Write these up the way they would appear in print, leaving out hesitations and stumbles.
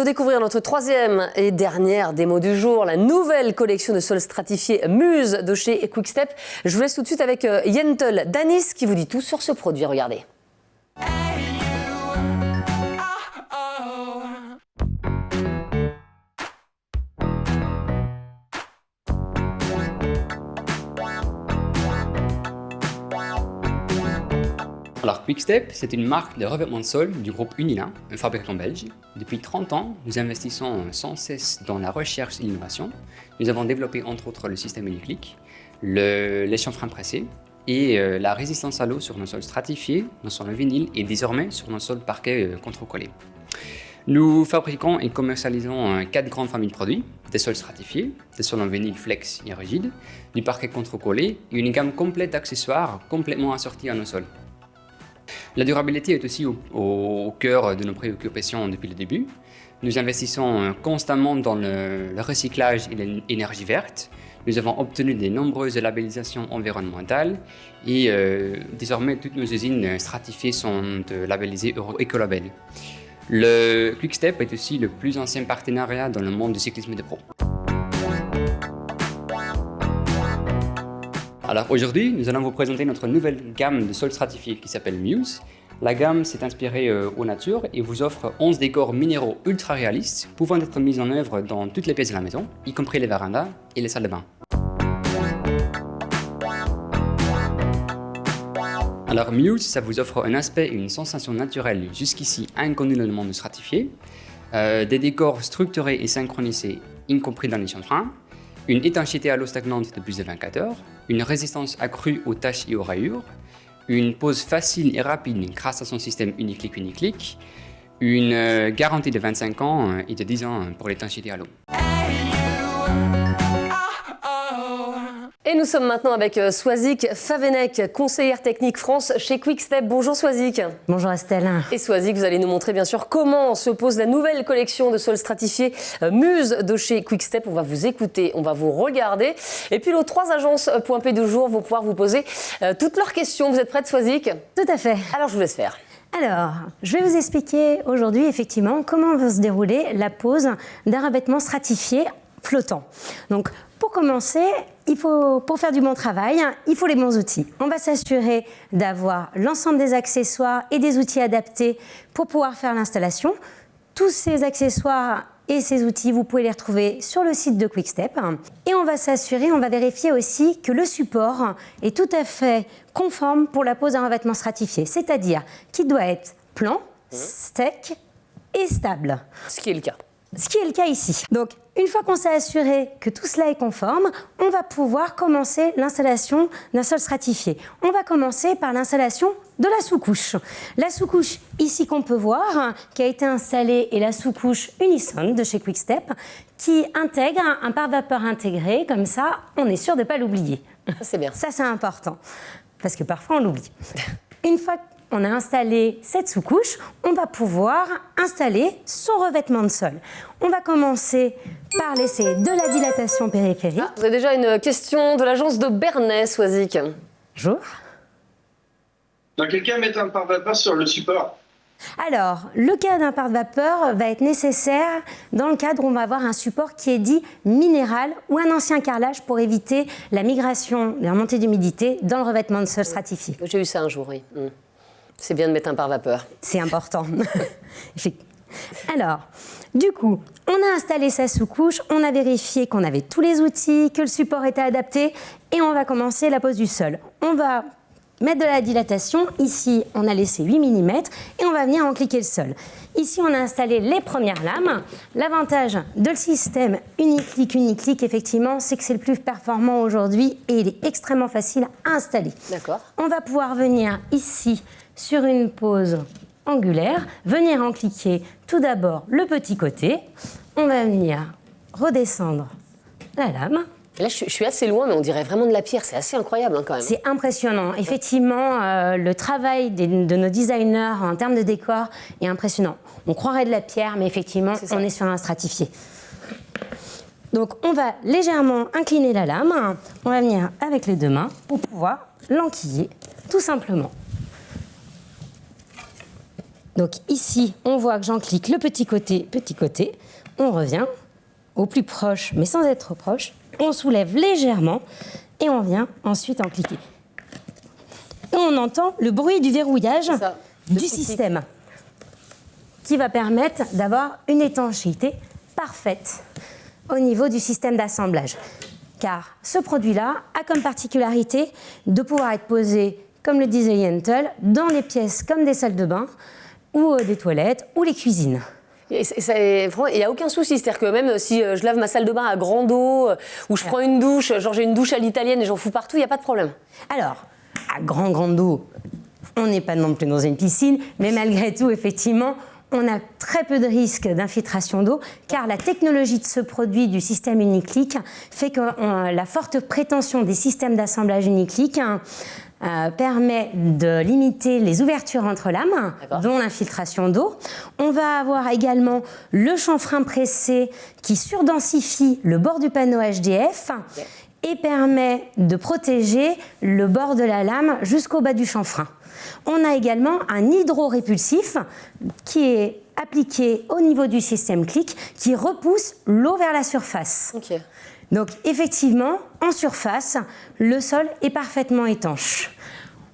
de découvrir notre troisième et dernière démo du jour, la nouvelle collection de sols stratifiés Muse de chez Quickstep. Je vous laisse tout de suite avec Yentel Danis qui vous dit tout sur ce produit. Regardez. Alors Quickstep, c'est une marque de revêtement de sol du groupe Unilin, un fabricant belge. Depuis 30 ans, nous investissons sans cesse dans la recherche et l'innovation. Nous avons développé entre autres le système Uniclick, les chanfreins pressés et la résistance à l'eau sur nos sols stratifiés, nos sols en vinyle et désormais sur nos sols parquets contre-collés. Nous fabriquons et commercialisons 4 grandes familles de produits, des sols stratifiés, des sols en vinyle flex et rigide, du parquet contre-collé et une gamme complète d'accessoires complètement assortis à nos sols. La durabilité est aussi au cœur de nos préoccupations depuis le début. Nous investissons constamment dans le recyclage et l'énergie verte. Nous avons obtenu de nombreuses labellisations environnementales et désormais toutes nos usines stratifiées sont labellisées Ecolabel. Le Quickstep est aussi le plus ancien partenariat dans le monde du cyclisme de pro. Alors aujourd'hui, nous allons vous présenter notre nouvelle gamme de sols stratifiés qui s'appelle Muse. La gamme s'est inspirée aux natures et vous offre 11 décors minéraux ultra réalistes pouvant être mis en œuvre dans toutes les pièces de la maison, y compris les vérandas et les salles de bain. Alors Muse, ça vous offre un aspect et une sensation naturelle jusqu'ici inconnue dans le monde stratifié, des décors structurés et synchronisés, y compris dans les chanfreins, une étanchéité à l'eau stagnante de plus de 24 heures, une résistance accrue aux taches et aux rayures, une pose facile et rapide grâce à son système Uniclick, une garantie de 25 ans et de 10 ans pour l'étanchéité à l'eau. Et nous sommes maintenant avec Swazik Favenek, conseillère technique France chez Quickstep. Bonjour Swazik. Bonjour Estelle. Et Swazik, vous allez nous montrer bien sûr comment se pose la nouvelle collection de sols stratifiés Muse de chez Quickstep. On va vous écouter, on va vous regarder. Et puis nos 3 agences Point P du jour vont pouvoir vous poser toutes leurs questions. Vous êtes prête Swazik? Tout à fait. Alors je vous laisse faire. Alors, je vais vous expliquer aujourd'hui effectivement comment va se dérouler la pose d'un revêtement stratifié flottant. Donc, pour commencer, pour faire du bon travail, il faut les bons outils. On va s'assurer d'avoir l'ensemble des accessoires et des outils adaptés pour pouvoir faire l'installation. Tous ces accessoires et ces outils, vous pouvez les retrouver sur le site de Quickstep. Et on va s'assurer, on va vérifier aussi que le support est tout à fait conforme pour la pose d'un revêtement stratifié. C'est-à-dire qu'il doit être plan, sec et stable. Ce qui est le cas. Ce qui est le cas ici. Donc, une fois qu'on s'est assuré que tout cela est conforme, on va pouvoir commencer l'installation d'un sol stratifié. On va commencer par l'installation de la sous-couche. La sous-couche ici qu'on peut voir, qui a été installée, est la sous-couche Unison de chez Quickstep, qui intègre un pare-vapeur intégré, comme ça, on est sûr de ne pas l'oublier. C'est bien. Ça, c'est important, parce que parfois on l'oublie. Une fois on a installé cette sous-couche, on va pouvoir installer son revêtement de sol. On va commencer par laisser de la dilatation périphérique. Vous avez déjà une question de l'agence de Bernay, Swazik. Bonjour. Dans quel cas mettre un pare-vapeur sur le support? Alors, le cas d'un pare-vapeur va être nécessaire dans le cadre où on va avoir un support qui est dit minéral ou un ancien carrelage pour éviter la migration, la remontée d'humidité dans le revêtement de sol stratifié. J'ai eu ça un jour, oui. C'est bien de mettre un pare-vapeur. C'est important. Alors, du coup, on a installé sa sous-couche, on a vérifié qu'on avait tous les outils, que le support était adapté et on va commencer la pose du sol. On va mettre de la dilatation. Ici, on a laissé 8 mm et on va venir encliquer le sol. Ici, on a installé les premières lames. L'avantage de le système Uniclick, effectivement, c'est que c'est le plus performant aujourd'hui et il est extrêmement facile à installer. D'accord. On va pouvoir venir ici sur une pose angulaire, venir encliquer tout d'abord le petit côté. On va venir redescendre la lame. Et là, je suis assez loin, mais on dirait vraiment de la pierre. C'est assez incroyable quand même. C'est impressionnant. Effectivement, le travail de nos designers en termes de décor est impressionnant. On croirait de la pierre, mais effectivement, on est sur un stratifié. Donc, on va légèrement incliner la lame. On va venir avec les 2 mains pour pouvoir l'enquiller, tout simplement. Donc ici, on voit que j'enclique le petit côté, on revient au plus proche, mais sans être trop proche, on soulève légèrement et on vient ensuite encliquer. Et on entend le bruit du verrouillage du système qui va permettre d'avoir une étanchéité parfaite au niveau du système d'assemblage. Car ce produit-là a comme particularité de pouvoir être posé, comme le disait Yentl, dans les pièces comme des salles de bain ou des toilettes ou les cuisines. Il n'y a aucun souci, c'est-à-dire que même si je lave ma salle de bain à grande eau ou je prends une douche, genre j'ai une douche à l'italienne et j'en fous partout, il n'y a pas de problème. Alors, à grande eau, on n'est pas non plus dans une piscine, mais malgré tout, effectivement, on a très peu de risques d'infiltration d'eau, car la technologie de ce produit du système Uniclick fait que la forte prétention des systèmes d'assemblage Uniclick permet de limiter les ouvertures entre lames, dont l'infiltration d'eau. On va avoir également le chanfrein pressé qui surdensifie le bord du panneau HDF et permet de protéger le bord de la lame jusqu'au bas du chanfrein. On a également un hydro-répulsif qui est appliqué au niveau du système Click qui repousse l'eau vers la surface. Okay. Donc effectivement, en surface, le sol est parfaitement étanche.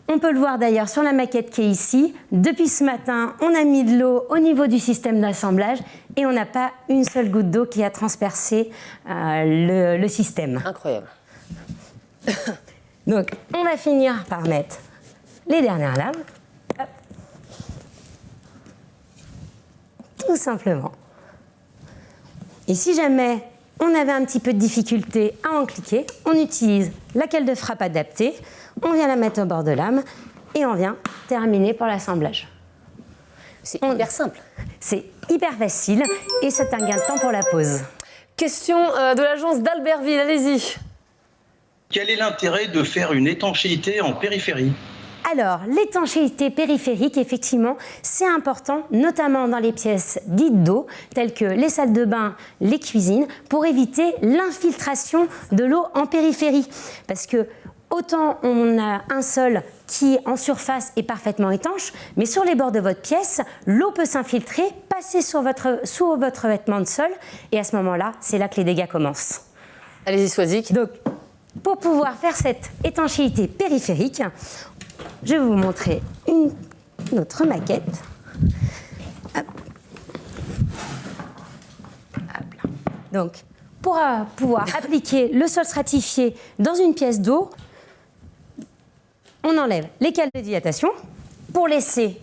On peut le voir d'ailleurs sur la maquette qui est ici. Depuis ce matin, on a mis de l'eau au niveau du système d'assemblage et on n'a pas une seule goutte d'eau qui a transpercé le système. Incroyable. Donc on va finir par mettre les dernières lames. Hop. Tout simplement. Et si jamais on avait un petit peu de difficulté à en cliquer, on utilise la cale de frappe adaptée, on vient la mettre au bord de lame et on vient terminer pour l'assemblage. C'est hyper simple. C'est hyper facile et c'est un gain de temps pour la pose. Question de l'agence d'Albertville, allez-y. Quel est l'intérêt de faire une étanchéité en périphérie ? Alors, l'étanchéité périphérique, effectivement, c'est important, notamment dans les pièces dites d'eau, telles que les salles de bain, les cuisines, pour éviter l'infiltration de l'eau en périphérie. Parce que autant on a un sol qui, en surface, est parfaitement étanche, mais sur les bords de votre pièce, l'eau peut s'infiltrer, passer sous votre vêtement de sol, et à ce moment-là, c'est là que les dégâts commencent. Allez-y, Swazik. Donc, pour pouvoir faire cette étanchéité périphérique, je vais vous montrer une autre maquette. Hop. Hop là. Donc, pour pouvoir appliquer le sol stratifié dans une pièce d'eau, on enlève les cales de dilatation. Pour laisser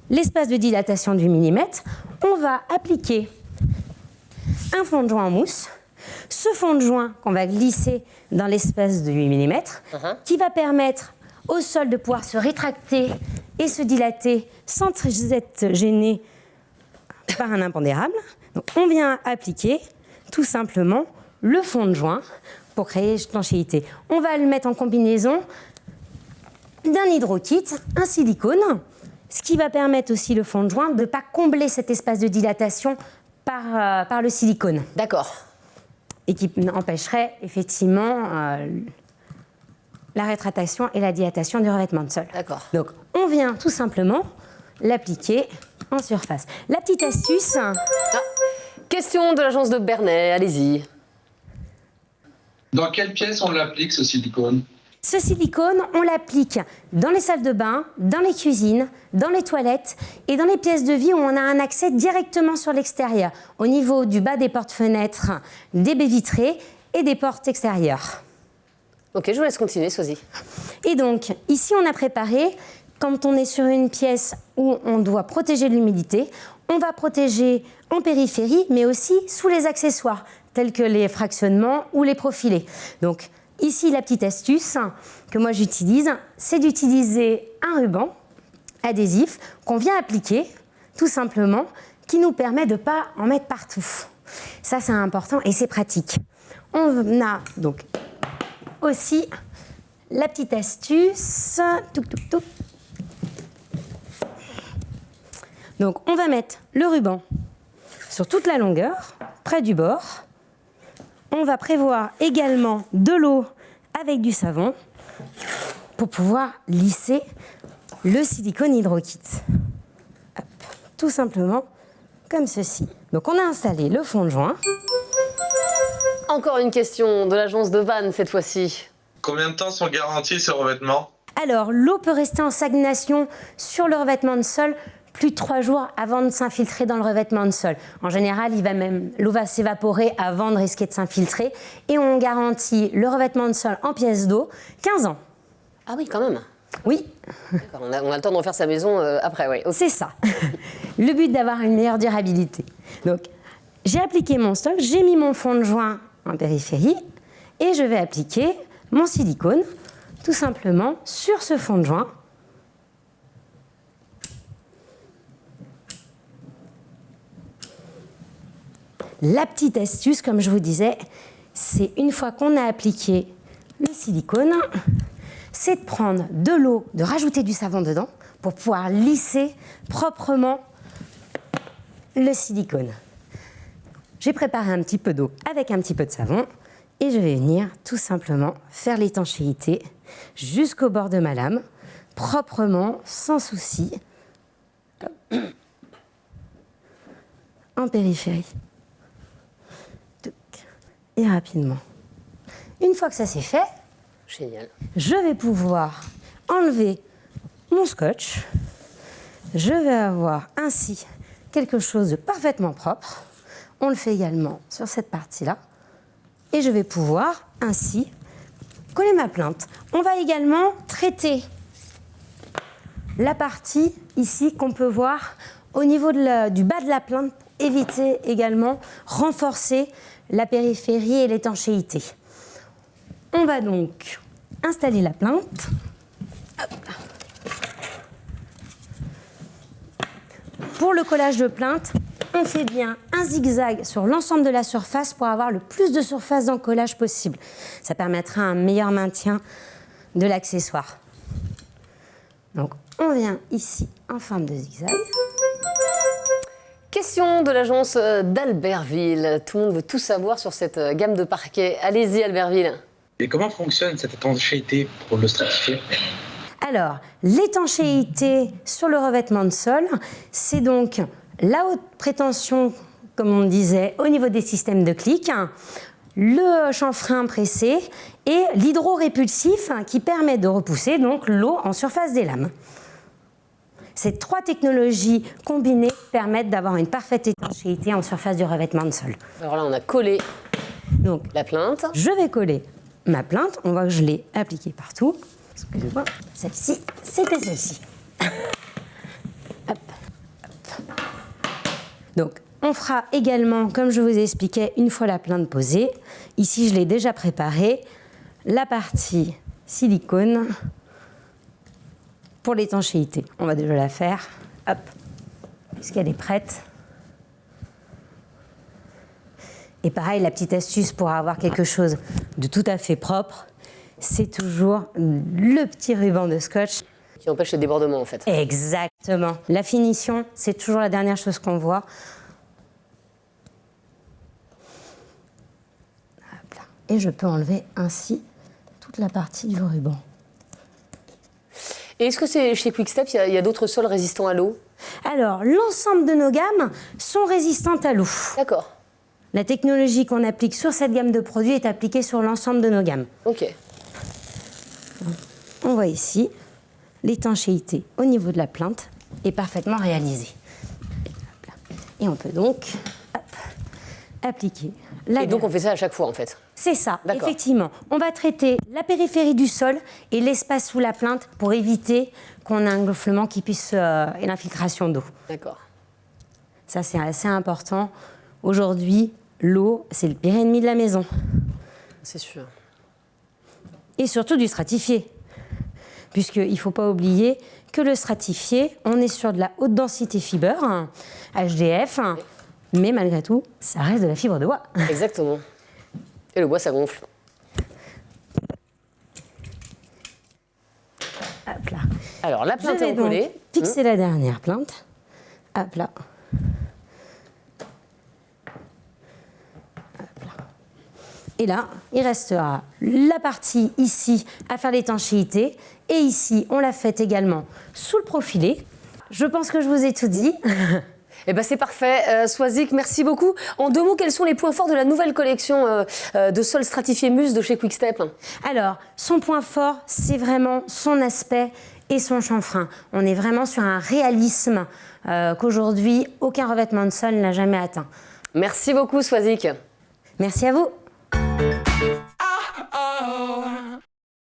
l'espace de dilatation du millimètre, on va appliquer un fond de joint en mousse. Ce fond de joint qu'on va glisser dans l'espace de 8 mm, qui va permettre au sol de pouvoir se rétracter et se dilater sans être gêné par un impondérable. Donc, on vient appliquer tout simplement le fond de joint pour créer l'étanchéité. On va le mettre en combinaison d'un hydrokit, un silicone, ce qui va permettre aussi le fond de joint de ne pas combler cet espace de dilatation par le silicone. D'accord. Et qui empêcherait effectivement la rétractation et la dilatation du revêtement de sol. D'accord. Donc, on vient tout simplement l'appliquer en surface. La petite astuce... Question de l'agence de Bernay, allez-y. Dans quelle pièce on l'applique, ce silicone ? Ce silicone, on l'applique dans les salles de bain, dans les cuisines, dans les toilettes et dans les pièces de vie où on a un accès directement sur l'extérieur, au niveau du bas des portes-fenêtres, des baies vitrées et des portes extérieures. Ok, je vous laisse continuer, Sozy. Et donc, ici, on a préparé, quand on est sur une pièce où on doit protéger de l'humidité, on va protéger en périphérie, mais aussi sous les accessoires, tels que les fractionnements ou les profilés. Donc, ici, la petite astuce que moi j'utilise, c'est d'utiliser un ruban adhésif qu'on vient appliquer, tout simplement, qui nous permet de ne pas en mettre partout. Ça, c'est important et c'est pratique. On a donc aussi la petite astuce. Donc, on va mettre le ruban sur toute la longueur, près du bord. On va prévoir également de l'eau avec du savon pour pouvoir lisser le silicone hydrokit. Hop. tout simplement comme ceci. Donc on a installé le fond de joint. Encore une question de l'agence de Vannes cette fois-ci. Combien de temps sont garantis ces revêtements? Alors, l'eau peut rester en stagnation sur le revêtement de sol plus de 3 jours avant de s'infiltrer dans le revêtement de sol. En général, l'eau va s'évaporer avant de risquer de s'infiltrer. Et on garantit le revêtement de sol en pièces d'eau 15 ans. Ah oui, quand même. Oui, D'accord, on a le temps de refaire sa maison après, oui. c'est ça. Le but d'avoir une meilleure durabilité. Donc, j'ai appliqué mon stock, j'ai mis mon fond de joint en périphérie et je vais appliquer mon silicone tout simplement sur ce fond de joint. La petite astuce, comme je vous disais, c'est une fois qu'on a appliqué le silicone, c'est de prendre de l'eau, de rajouter du savon dedans pour pouvoir lisser proprement le silicone. J'ai préparé un petit peu d'eau avec un petit peu de savon et je vais venir tout simplement faire l'étanchéité jusqu'au bord de ma lame, proprement, sans souci, en périphérie. Et rapidement. Une fois que ça c'est fait, Génial. je vais pouvoir enlever mon scotch. Je vais avoir ainsi quelque chose de parfaitement propre. On le fait également sur cette partie-là. Et je vais pouvoir ainsi coller ma plainte. On va également traiter la partie ici qu'on peut voir au niveau du bas de la plainte pour éviter également renforcer la périphérie et l'étanchéité. On va donc installer la plainte. Hop. Pour le collage de plainte, on fait bien un zigzag sur l'ensemble de la surface pour avoir le plus de surface d'encollage possible. Ça permettra un meilleur maintien de l'accessoire. Donc on vient ici en forme de zigzag. Question de l'agence d'Albertville. Tout le monde veut tout savoir sur cette gamme de parquets. Allez-y, Albertville. Et comment fonctionne cette étanchéité pour le stratifier? Alors, l'étanchéité sur le revêtement de sol, c'est donc la haute prétention, comme on disait, au niveau des systèmes de clic, le chanfrein pressé et l'hydro-répulsif qui permet de repousser donc l'eau en surface des lames. Ces 3 technologies combinées permettent d'avoir une parfaite étanchéité en surface du revêtement de sol. Alors là, on a collé Donc, la plainte. je vais coller ma plainte. On voit que je l'ai appliquée partout. Excusez-moi, celle-ci, c'était celle-ci. Hop, hop. Donc, on fera également, comme je vous expliquais, une fois la plainte posée. Ici, je l'ai déjà préparée. La partie silicone pour l'étanchéité. On va déjà la faire. Hop, puisqu'elle est prête. Et pareil, la petite astuce pour avoir quelque chose de tout à fait propre, c'est toujours le petit ruban de scotch. Qui empêche le débordement, en fait. Exactement. La finition, c'est toujours la dernière chose qu'on voit. Hop là. Et je peux enlever ainsi toute la partie du ruban. Et est-ce que c'est chez Quick-Step, il y a d'autres sols résistants à l'eau? Alors, l'ensemble de nos gammes sont résistantes à l'eau. D'accord. La technologie qu'on applique sur cette gamme de produits est appliquée sur l'ensemble de nos gammes. Ok. On voit ici, l'étanchéité au niveau de la plainte est parfaitement réalisée. Hop là. Et on peut donc appliquer la Et donc gamme. on fait ça à chaque fois, en fait. C'est ça, D'accord. effectivement. On va traiter la périphérie du sol et l'espace sous la plainte pour éviter qu'on ait un gonflement qui puisse et l'infiltration d'eau. D'accord. Ça, c'est assez important. Aujourd'hui, l'eau, c'est le pire ennemi de la maison. C'est sûr. Et surtout du stratifié. Puisqu'il ne faut pas oublier que le stratifié, on est sur de la haute densité fibre, HDF, mais malgré tout, ça reste de la fibre de bois. Exactement. Et le bois, ça gonfle. Hop là. Alors, la Je plainte est vais donc encollée. fixer la dernière plainte. Hop là. Et là, il restera la partie ici à faire l'étanchéité. Et ici, on l'a faite également sous le profilé. je pense que je vous ai tout dit. Eh ben c'est parfait. Swazik, merci beaucoup. En 2 mots, quels sont les points forts de la nouvelle collection de sol stratifié Muse de chez Quick-Step? Alors, son point fort, c'est vraiment son aspect et son chanfrein. On est vraiment sur un réalisme qu'aujourd'hui, aucun revêtement de sol n'a jamais atteint. Merci beaucoup, Swazik. Merci à vous.